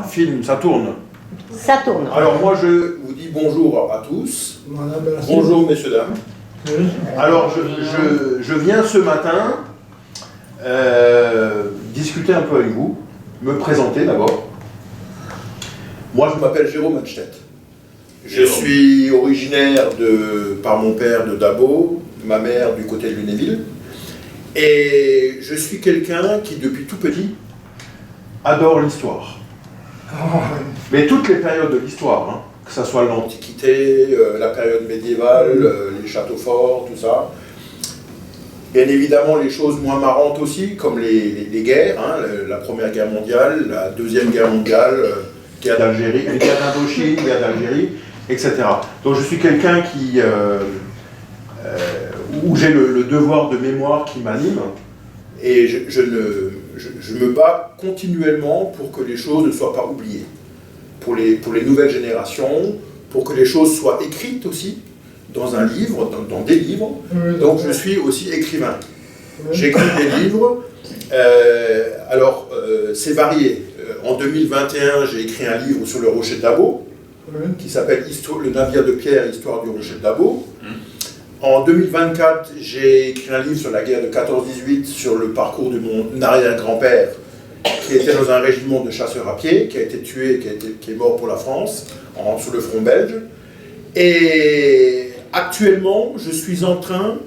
Film, ça tourne. Ça tourne. Alors moi je vous dis bonjour à tous. Bonjour messieurs, dames. Alors je viens ce matin discuter un peu avec vous, me présenter d'abord. Moi je m'appelle Jérôme Manstedt. Je suis originaire par mon père de Dabo, ma mère du côté de Lunéville. Et je suis quelqu'un qui depuis tout petit adore l'histoire. Mais toutes les périodes de l'histoire, hein, que ce soit l'Antiquité, la période médiévale, les châteaux forts, tout ça. Bien évidemment, les choses moins marrantes aussi, comme les guerres, hein, la Première Guerre mondiale, la Deuxième Guerre mondiale, guerre d'Algérie, les guerres d'Indochine, guerre d'Algérie, etc. Donc je suis quelqu'un où j'ai le devoir de mémoire qui m'anime, et je me bats continuellement pour que les choses ne soient pas oubliées, pour les nouvelles générations, pour que les choses soient écrites aussi, dans un livre, dans des livres. Donc je suis aussi écrivain. J'écris des livres, c'est varié. En 2021, j'ai écrit un livre sur le Rocher de Dabo, qui s'appelle Le navire de pierre, histoire du Rocher de Dabo. En 2024, j'ai écrit un livre sur la guerre de 14-18, sur le parcours de mon arrière-grand-père, qui était dans un régiment de chasseurs à pied, qui a été tué, qui est mort pour la France, sous le front belge. Et actuellement, je suis en train,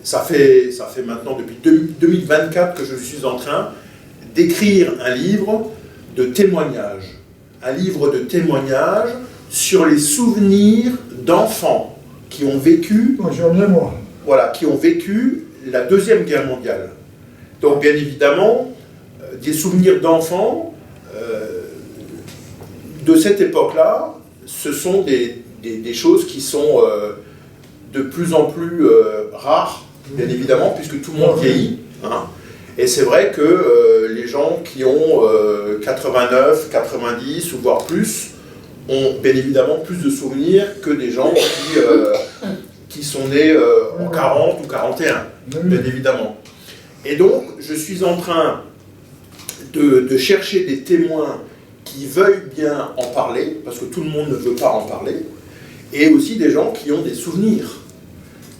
ça fait maintenant depuis 2024 que je suis en train d'écrire un livre de témoignages. Un livre de témoignages sur les souvenirs d'enfants qui ont vécu, qui ont vécu la Deuxième Guerre mondiale. Donc bien évidemment, des souvenirs d'enfants de cette époque-là, ce sont des choses qui sont de plus en plus rares, bien évidemment, puisque tout le monde vieillit. Hein. Et c'est vrai que les gens qui ont 89, 90 ou voire plus, ont bien évidemment plus de souvenirs que des gens qui sont nés en 40 ou 41, bien évidemment. Et donc, je suis en train de chercher des témoins qui veuillent bien en parler, parce que tout le monde ne veut pas en parler, et aussi des gens qui ont des souvenirs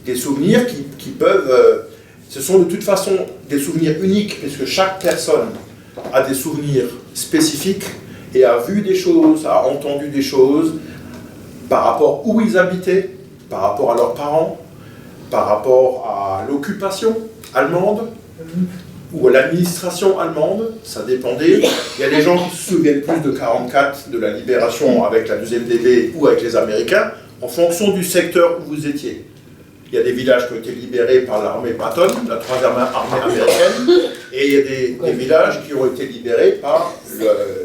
qui peuvent... ce sont de toute façon des souvenirs uniques, puisque chaque personne a des souvenirs spécifiques, et a vu des choses, a entendu des choses par rapport où ils habitaient, par rapport à leurs parents, par rapport à l'occupation allemande ou à l'administration allemande, ça dépendait. Il y a des gens qui se souviennent plus de 44, de la libération avec la 2e DB ou avec les Américains, en fonction du secteur où vous étiez. Il y a des villages qui ont été libérés par l'armée Patton, la 3e armée américaine, et il y a des villages qui ont été libérés par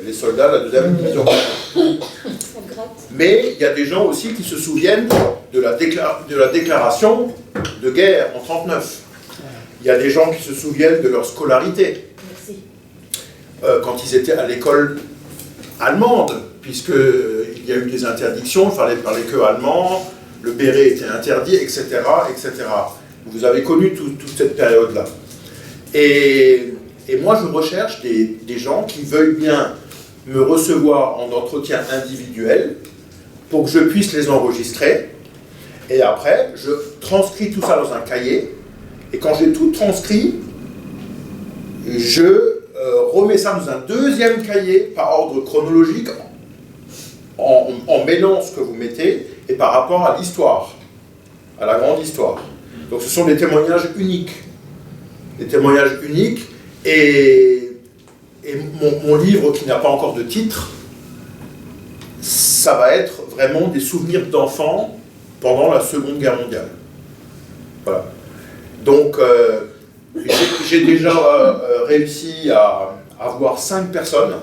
les soldats de la 2e division. Mais il y a des gens aussi qui se souviennent de la déclaration de guerre en 1939. Il y a des gens qui se souviennent de leur scolarité. Quand ils étaient à l'école allemande, puisqu'il y a eu des interdictions, il fallait parler que allemand, le béret était interdit, etc., etc. Vous avez connu toute cette période-là. Et moi, je recherche des gens qui veuillent bien me recevoir en entretien individuel pour que je puisse les enregistrer. Et après, je transcris tout ça dans un cahier. Et quand j'ai tout transcrit, je remets ça dans un deuxième cahier par ordre chronologique en mêlant ce que vous mettez et par rapport à l'histoire, à la grande histoire. Donc ce sont des témoignages uniques. Des témoignages uniques, et mon livre qui n'a pas encore de titre, ça va être vraiment des souvenirs d'enfants pendant la Seconde Guerre mondiale. Voilà. Donc j'ai déjà réussi à avoir 5 personnes.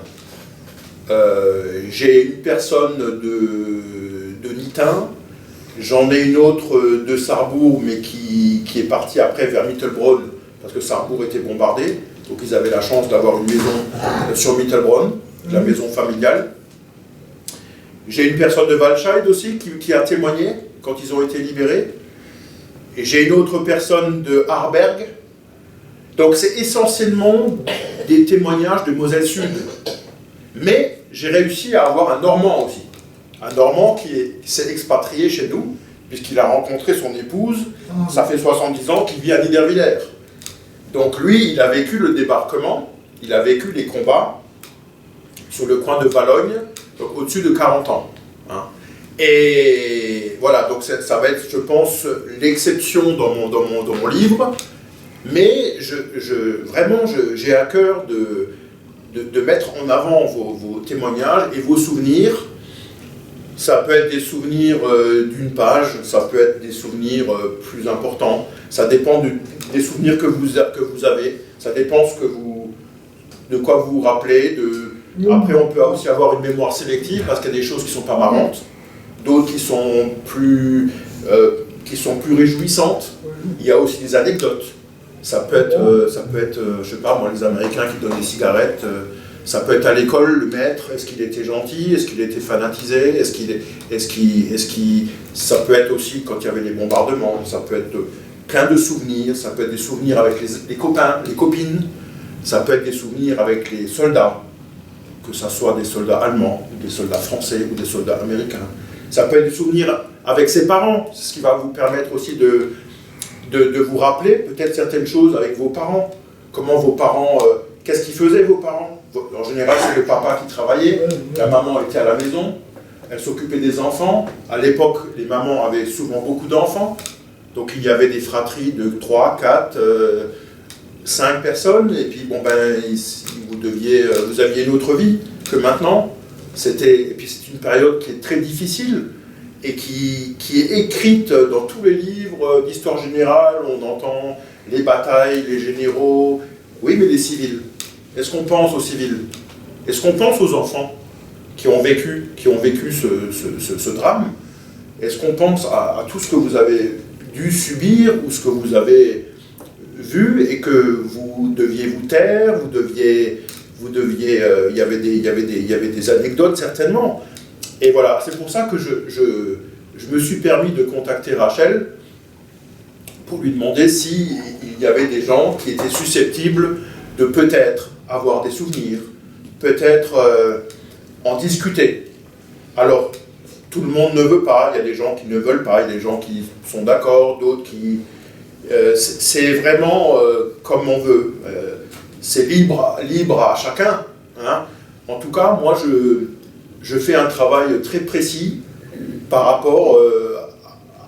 J'ai une personne de Nitin, j'en ai une autre de Sarrebourg, mais qui est partie après vers Mittelbronn, parce que Sarrebourg était bombardé, donc ils avaient la chance d'avoir une maison sur Mittelbronn, la maison familiale. J'ai une personne de Walscheid aussi qui a témoigné quand ils ont été libérés. Et j'ai une autre personne de Harberg. Donc c'est essentiellement des témoignages de Moselle Sud. Mais j'ai réussi à avoir un Normand aussi. Un Normand qui s'est expatrié chez nous, puisqu'il a rencontré son épouse, ça fait 70 ans qu'il vit à Niederwiller. Donc lui, il a vécu le débarquement, il a vécu les combats sur le coin de Valognes, donc au-dessus de 40 ans. Hein. Et voilà, donc ça va être, je pense, l'exception dans mon livre, mais vraiment, j'ai à cœur de mettre en avant vos témoignages et vos souvenirs. Ça peut être des souvenirs d'une page, ça peut être des souvenirs plus importants, ça dépend des souvenirs que vous avez, ça dépend de quoi vous vous rappelez. Après, on peut aussi avoir une mémoire sélective parce qu'il y a des choses qui ne sont pas marrantes, d'autres qui sont plus réjouissantes. Il y a aussi des anecdotes. Ça peut être, je sais pas moi, les Américains qui donnent des cigarettes. Ça peut être à l'école, le maître, est-ce qu'il était gentil, est-ce qu'il était fanatisé, ça peut être aussi quand il y avait les bombardements, ça peut être plein de souvenirs, ça peut être des souvenirs avec les copains, les copines, ça peut être des souvenirs avec les soldats, que ce soit des soldats allemands, ou des soldats français, ou des soldats américains. Ça peut être des souvenirs avec ses parents, c'est ce qui va vous permettre aussi de vous rappeler peut-être certaines choses avec vos parents. Comment vos parents, qu'est-ce qu'ils faisaient vos parents? En général, c'est le papa qui travaillait, la maman était à la maison, elle s'occupait des enfants. À l'époque, les mamans avaient souvent beaucoup d'enfants, donc il y avait des fratries de 3, 4, 5 personnes, et puis bon vous aviez une autre vie que maintenant. Et puis c'est une période qui est très difficile et qui est écrite dans tous les livres d'histoire générale. On entend les batailles, les généraux, oui, mais les civils. Est-ce qu'on pense aux civils? Est-ce qu'on pense aux enfants qui ont vécu ce drame? Est-ce qu'on pense à tout ce que vous avez dû subir ou ce que vous avez vu et que vous deviez vous taire, il y avait des anecdotes certainement. Et voilà, c'est pour ça que je me suis permis de contacter Rachel pour lui demander s'il y avait des gens qui étaient susceptibles de peut-être avoir des souvenirs, peut-être en discuter. Alors, tout le monde ne veut pas, il y a des gens qui ne veulent pas, il y a des gens qui sont d'accord, d'autres qui... c'est vraiment comme on veut. C'est libre à chacun. Hein. En tout cas, moi, je fais un travail très précis par rapport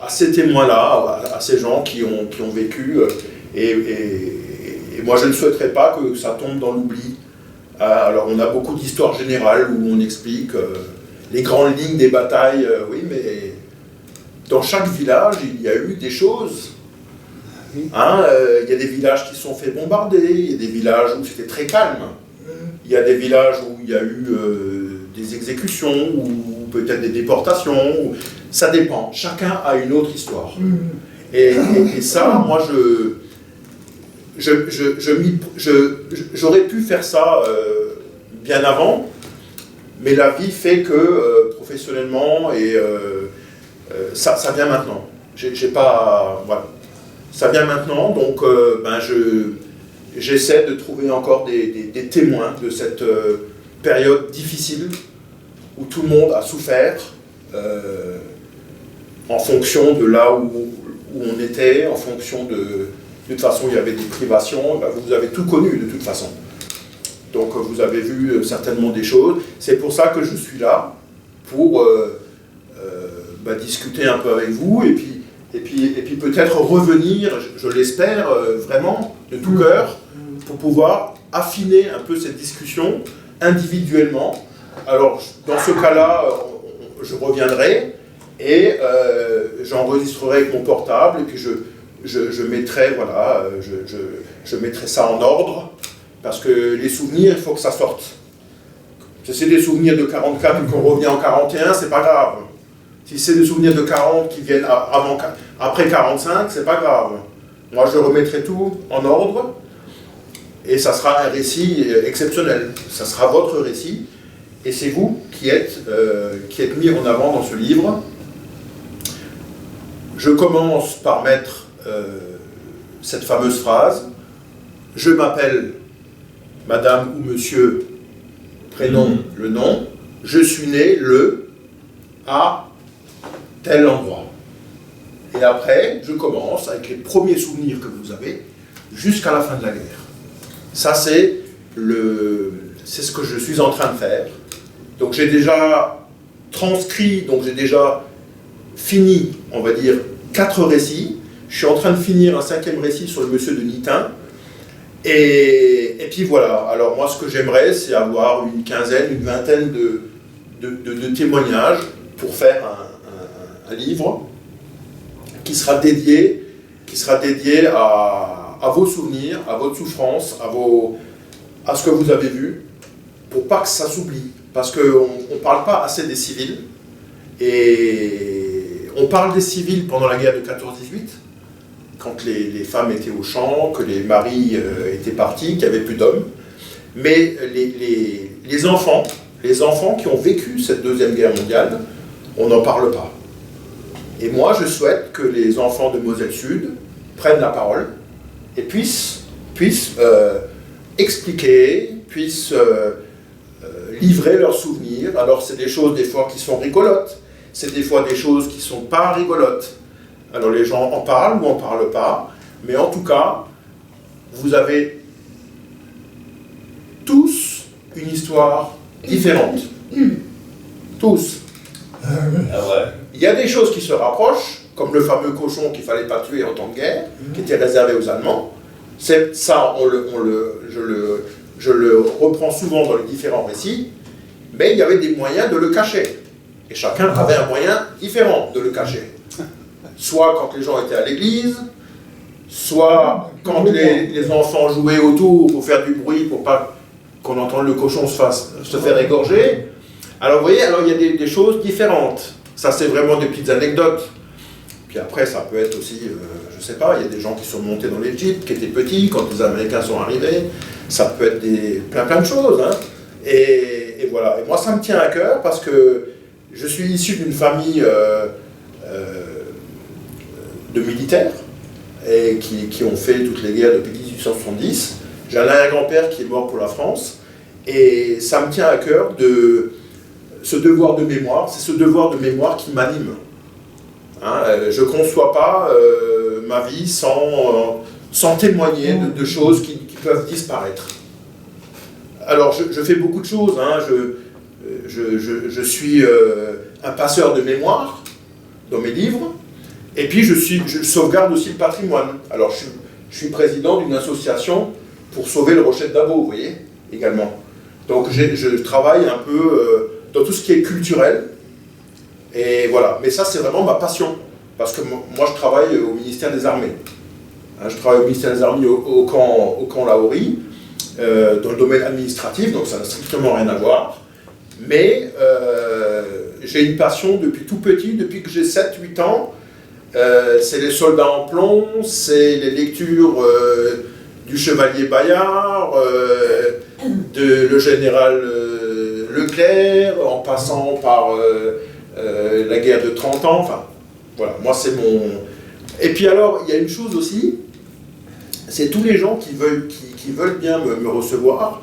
à ces témoins-là, à ces gens qui ont vécu. Et moi, je ne souhaiterais pas que ça tombe dans l'oubli. Alors, on a beaucoup d'histoires générales où on explique les grandes lignes des batailles. Oui, mais dans chaque village, il y a eu des choses. Hein, il y a des villages qui se sont fait bombarder, il y a des villages où c'était très calme. Il y a des villages où il y a eu des exécutions, ou peut-être des déportations. Ça dépend. Chacun a une autre histoire. Et ça, moi, j'aurais pu faire ça bien avant, mais la vie fait que professionnellement, et ça vient maintenant. J'ai pas... Voilà. Ça vient maintenant, donc j'essaie de trouver encore des témoins de cette période difficile où tout le monde a souffert en fonction de là où on était, en fonction de toute façon il y avait des privations, vous avez tout connu de toute façon. Donc vous avez vu certainement des choses. C'est pour ça que je suis là, pour discuter un peu avec vous, et puis peut-être revenir, je l'espère vraiment, de tout cœur, pour pouvoir affiner un peu cette discussion individuellement. Alors, dans ce cas-là, je reviendrai et j'enregistrerai avec mon portable, et puis je mettrai, voilà, je mettrai ça en ordre, parce que les souvenirs, il faut que ça sorte. Si c'est des souvenirs de 44 et qu'on revient en 41, c'est pas grave. Si c'est des souvenirs de 40 qui viennent après 45, c'est pas grave. Moi, je remettrai tout en ordre, et ça sera un récit exceptionnel. Ça sera votre récit, et c'est vous qui êtes mis en avant dans ce livre. Je commence par mettre cette fameuse phrase: je m'appelle Madame ou Monsieur prénom, le nom, je suis né le à tel endroit. Et après, je commence avec les premiers souvenirs que vous avez jusqu'à la fin de la guerre. Ça, c'est ce que je suis en train de faire. Donc j'ai déjà transcrit, donc j'ai déjà fini, on va dire, 4 récits. Je suis en train de finir un 5e récit sur le monsieur de Nitin. Et puis voilà. Alors moi, ce que j'aimerais, c'est avoir une quinzaine, une vingtaine de témoignages pour faire un livre qui sera dédié à vos souvenirs, à votre souffrance, à ce que vous avez vu, pour pas que ça s'oublie. Parce qu'on ne parle pas assez des civils. Et on parle des civils pendant la guerre de 14-18, quand les femmes étaient au champ, que les maris étaient partis, qu'il n'y avait plus d'hommes. Mais les enfants qui ont vécu cette Deuxième Guerre mondiale, on n'en parle pas. Et moi, je souhaite que les enfants de Moselle Sud prennent la parole et puissent expliquer, puissent livrer leurs souvenirs. Alors, c'est des choses des fois qui sont rigolotes, c'est des fois des choses qui ne sont pas rigolotes. Alors, les gens en parlent ou en parlent pas, mais en tout cas, vous avez tous une histoire différente. Tous. Il y a des choses qui se rapprochent, comme le fameux cochon qu'il ne fallait pas tuer en temps de guerre, qui était réservé aux Allemands. Ça, je le reprends souvent dans les différents récits, mais il y avait des moyens de le cacher. Et chacun avait un moyen différent de le cacher. Soit quand les gens étaient à l'église, soit quand les enfants jouaient autour pour faire du bruit, pour pas qu'on entende le cochon se faire égorger. Alors vous voyez, il y a des choses différentes. Ça, c'est vraiment des petites anecdotes. Puis après, ça peut être aussi, je sais pas, il y a des gens qui sont montés dans les jeeps, qui étaient petits, quand les Américains sont arrivés. Ça peut être plein de choses. Hein. Et voilà. Et moi, ça me tient à cœur parce que je suis issu d'une famille de militaires et qui ont fait toutes les guerres depuis 1870. J'ai un arrière-grand-père qui est mort pour la France. Et ça me tient à cœur ce devoir de mémoire. C'est ce devoir de mémoire qui m'anime. Hein, je ne conçois pas ma vie sans témoigner de choses qui peuvent disparaître. Alors, je fais beaucoup de choses. Hein, je suis un passeur de mémoire dans mes livres. Et puis, je sauvegarde aussi le patrimoine. Alors, je suis président d'une association pour sauver le Rocher de Dabo, vous voyez, également. Donc, je travaille un peu dans tout ce qui est culturel. Et voilà, mais ça c'est vraiment ma passion, parce que moi je travaille au ministère des Armées. Hein, je travaille au ministère des Armées au camp Lahorie, dans le domaine administratif, donc ça n'a strictement rien à voir. Mais j'ai une passion depuis tout petit, depuis que j'ai 7-8 ans. C'est les soldats en plomb, c'est les lectures du chevalier Bayard, de le général Leclerc, en passant par la guerre de 30 ans, enfin, voilà, moi c'est mon... Et puis alors, il y a une chose aussi, c'est tous les gens qui veulent bien me recevoir,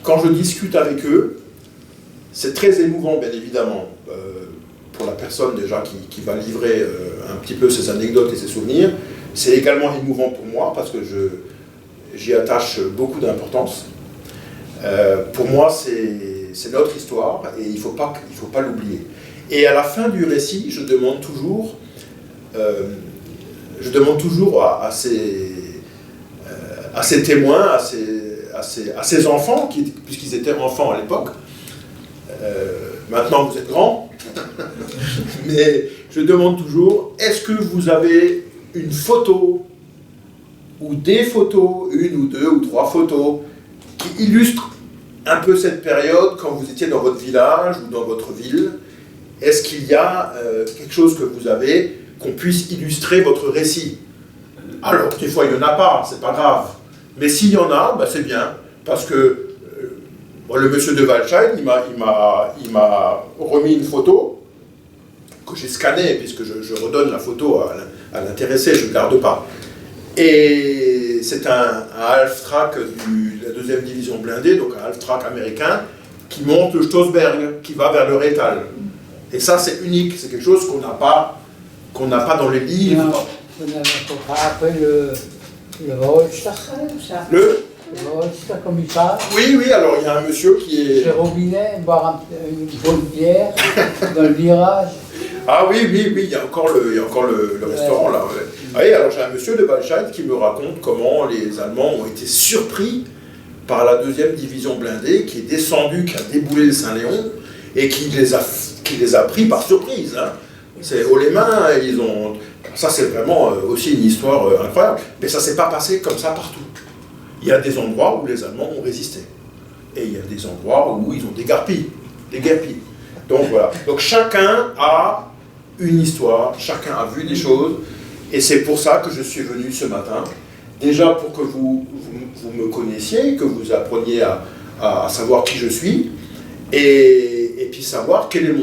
quand je discute avec eux, c'est très émouvant, bien évidemment, pour la personne déjà qui va livrer un petit peu ses anecdotes et ses souvenirs. C'est également émouvant pour moi, parce que j'y attache beaucoup d'importance. Pour moi, c'est notre histoire et il ne faut pas l'oublier. Et à la fin du récit, je demande toujours à ces témoins, à ces enfants, puisqu'ils étaient enfants à l'époque, maintenant vous êtes grands, mais je demande toujours, est-ce que vous avez une photo ou des photos, 1 ou 2 ou 3 photos, qui illustre un peu cette période quand vous étiez dans votre village ou dans votre ville? Est-ce qu'il y a quelque chose que vous avez qu'on puisse illustrer votre récit? Alors, des fois, il n'y en a pas, c'est pas grave. Mais s'il y en a, bah, c'est bien. Parce que le monsieur de Walscheid, il m'a remis une photo que j'ai scannée, puisque je redonne la photo à l'intéressé, je ne garde pas. Et c'est un Half-Track de la 2e division blindée, donc un Half-Track américain, qui monte le Stossberg, qui va vers le Rheintal. Et ça, c'est unique, c'est quelque chose qu'on n'a pas dans les livres. Non, vous n'avez pas après le Roadster. Le Roadster, comme il parle. Oui, alors il y a un monsieur qui est... Chez Robinet, boire une bonne bière dans le virage. Ah oui, il y a encore le restaurant là. Ouais. Ah oui, alors j'ai un monsieur de Waldscheid qui me raconte comment les Allemands ont été surpris par la 2e division blindée qui est descendue, qui a déboulé le Saint-Léon et qui les a pris par surprise. Hein. C'est haut les mains, ils ont... Ça c'est vraiment aussi une histoire incroyable. Mais ça ne s'est pas passé comme ça partout. Il y a des endroits où les Allemands ont résisté. Et il y a des endroits où ils ont déguerpi. Donc voilà. Donc chacun a une histoire, chacun a vu des choses. Et c'est pour ça que je suis venu ce matin. Déjà pour que vous me connaissiez, que vous appreniez à savoir qui je suis. Et puis savoir quel est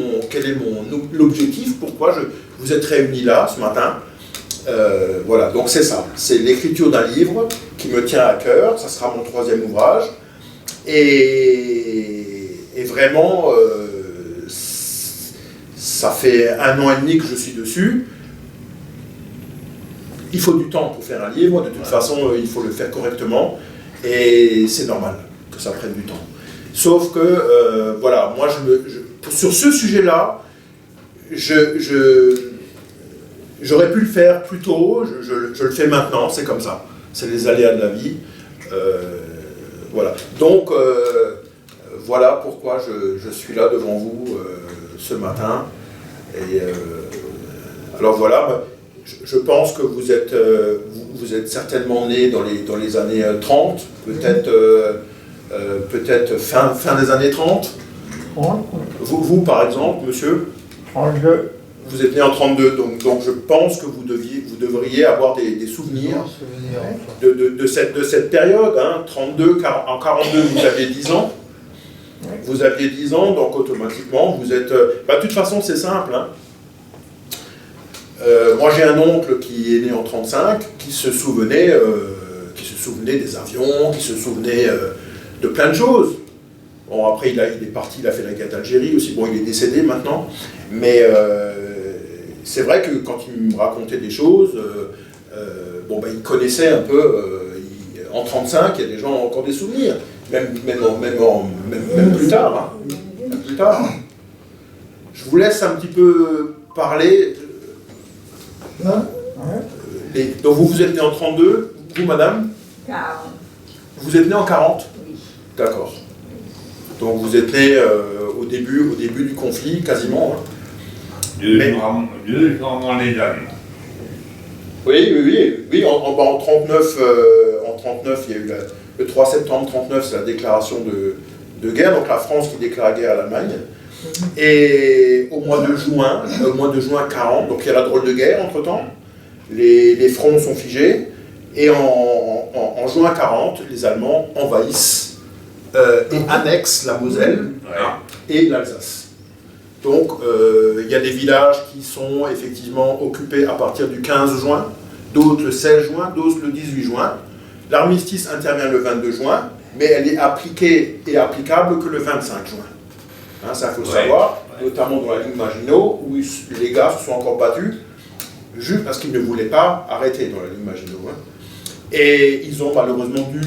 l'objectif, pourquoi vous êtes réunis là ce matin. Voilà, donc c'est ça. C'est l'écriture d'un livre qui me tient à cœur. Ça sera mon 3e ouvrage. Et vraiment, ça fait 1 an et demi que je suis dessus. Il faut du temps pour faire un livre. De toute façon, il faut le faire correctement. Et c'est normal que ça prenne du temps. Sauf que, voilà, moi, sur ce sujet-là, j'aurais pu le faire plus tôt, je le fais maintenant, c'est comme ça. C'est les aléas de la vie. Voilà. Donc, voilà pourquoi je suis là devant vous ce matin. Et alors voilà, je pense que vous êtes certainement né dans les années 30, peut-être fin des années 30. 30. Vous, par exemple, monsieur 32. Vous êtes né en 32, donc je pense que vous devriez avoir des souvenirs de cette période. Hein, 32, en 42, vous aviez 10 ans. Vous aviez 10 ans, donc automatiquement, vous êtes... de toute façon, c'est simple. Hein. Moi, j'ai un oncle qui est né en 35, qui se souvenait des avions, qui se souvenait de plein de choses. Bon, après, il est parti, il a fait la guerre d'Algérie aussi. Bon, il est décédé maintenant. Mais c'est vrai que quand il me racontait des choses, il connaissait un peu... en 35, il y a des gens qui ont encore des souvenirs. Même plus tard. Hein. Même plus tard. Je vous laisse un petit peu parler. Donc vous êtes né en 32, vous madame 40. Vous êtes né en 40 Oui. D'accord. Donc vous êtes né au début du conflit, quasiment. Hein. Deux ans les dames. Oui, en 39, il y a eu le 3 septembre 39, c'est la déclaration de guerre, donc la France qui déclare la guerre à l'Allemagne. Et au mois de juin 40, donc il y a la drôle de guerre entre-temps, les fronts sont figés, et en juin 40, les Allemands envahissent et annexent la Moselle et l'Alsace. Donc il y a des villages qui sont effectivement occupés à partir du 15 juin, d'autres le 16 juin, d'autres le 18 juin. L'armistice intervient le 22 juin, mais elle est appliquée et applicable que le 25 juin. Hein, ça, il faut savoir, notamment dans la ligne Maginot, où les gars se sont encore battus, juste parce qu'ils ne voulaient pas arrêter dans la ligne Maginot. Hein. Et ils ont malheureusement dû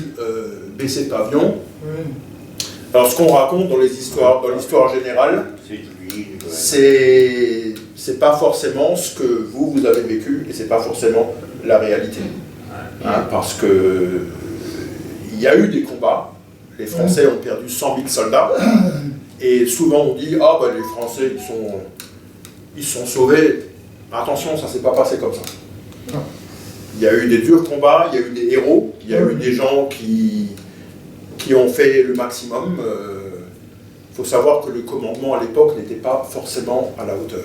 baisser le pavillon. Alors, ce qu'on raconte dans l'histoire générale, c'est pas forcément ce que vous avez vécu, et c'est pas forcément la réalité. Hein, parce que il y a eu des combats, les Français ont perdu 100 000 soldats, et souvent on dit « Ah les Français ils sont sauvés ». Attention, ça ne s'est pas passé comme ça. Il y a eu des durs combats, il y a eu des héros, il y a eu des gens qui ont fait le maximum. Il faut savoir que le commandement à l'époque n'était pas forcément à la hauteur.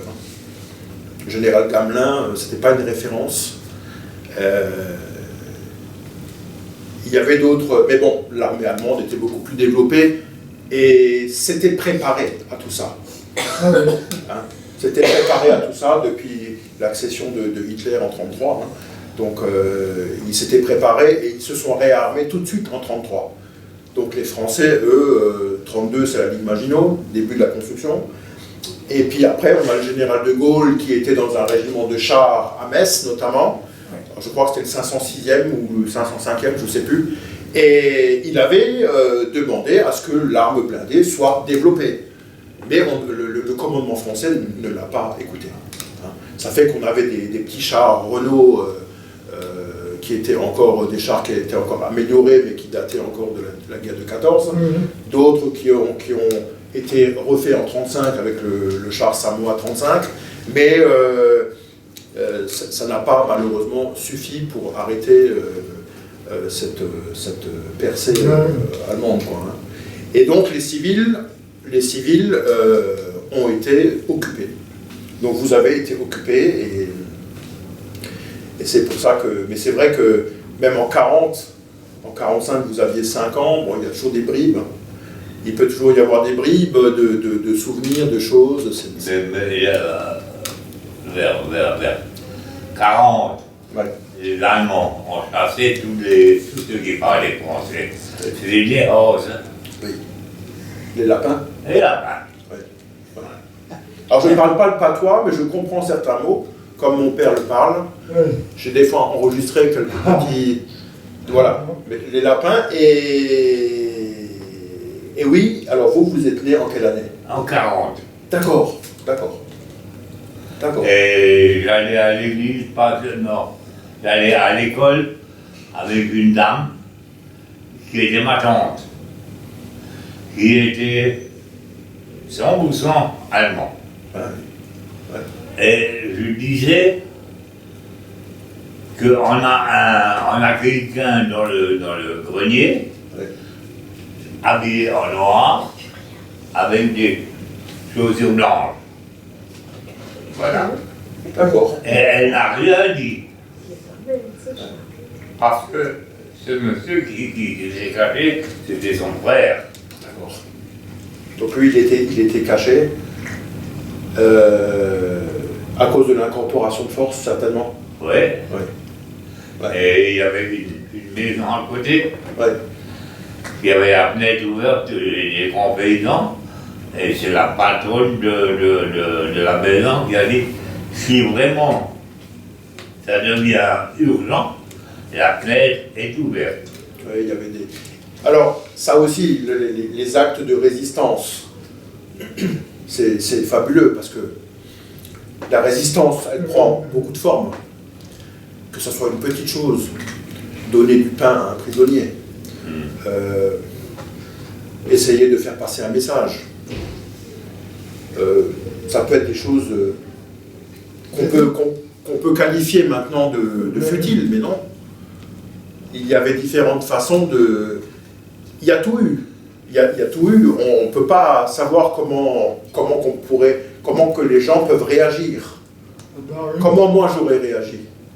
Le général Gamelin, ce n'était pas une référence. Il y avait d'autres, mais bon, l'armée allemande était beaucoup plus développée et s'était préparée à tout ça. Hein, c'était préparé à tout ça depuis l'accession de Hitler en 1933. Hein. Donc ils s'étaient préparés et ils se sont réarmés tout de suite en 1933. Donc les Français, eux, 1932 c'est la Ligue Maginot, début de la construction. Et puis après on a le général de Gaulle qui était dans un régiment de chars à Metz notamment. Alors, je crois que c'était le 506e ou le 505e, je ne sais plus. Et il avait demandé à ce que l'arme blindée soit développée. Mais le commandement français ne l'a pas écouté. Hein. Ça fait qu'on avait des petits chars Renault qui étaient encore des chars qui étaient encore améliorés, mais qui dataient encore de la guerre de 14. D'autres qui ont été refaits en 1935 avec le char Samoa 35. Mais ça n'a pas malheureusement suffi pour arrêter cette percée allemande, quoi, hein. Et donc les civils ont été occupés. Donc vous avez été occupés et c'est pour ça que... Mais c'est vrai que même en 40, en 45 vous aviez 5 ans, bon il y a toujours des bribes. Il peut toujours y avoir des bribes de souvenirs, de choses. Mais vers 40, Ouais. les Allemands ont chassé tous ceux qui parlaient français. C'était des roses. Oui. Les lapins. Et lapins. Ouais. Voilà. Alors je ne parle pas le patois, mais je comprends certains mots, comme mon père le parle. J'ai des fois enregistré quelques petits... Voilà, mais les lapins et oui, alors vous êtes né en quelle année? En 40. D'accord, d'accord. D'accord. Et j'allais à l'église, non. J'allais à l'école avec une dame qui était ma tante, qui était 100% allemand. Ouais. Ouais. Et je disais qu'on a quelqu'un dans le grenier, Ouais. habillé en noir, avec des chaussures blanches. Voilà. D'accord. Et elle n'a rien dit. Parce que ce monsieur qui s'est caché, c'était son frère. D'accord. Donc lui, il était caché à cause de l'incorporation de force, certainement. Oui. Ouais. Ouais. Et il y avait une maison à côté. Ouais. Il y avait la fenêtre ouverte, les grands paysans. Et c'est la patronne de la maison qui a dit, si vraiment ça devient urgent, la fenêtre est ouverte. Ouais, il y avait des... Alors, ça aussi, les actes de résistance, c'est fabuleux parce que la résistance, elle prend beaucoup de formes. Que ce soit une petite chose, donner du pain à un prisonnier, essayer de faire passer un message. Ça peut être des choses qu'on peut qualifier maintenant de futiles, mais non. Il y avait différentes façons de... Il y a tout eu. Il y a tout eu. On ne peut pas savoir comment que les gens peuvent réagir. Comment moi j'aurais réagi.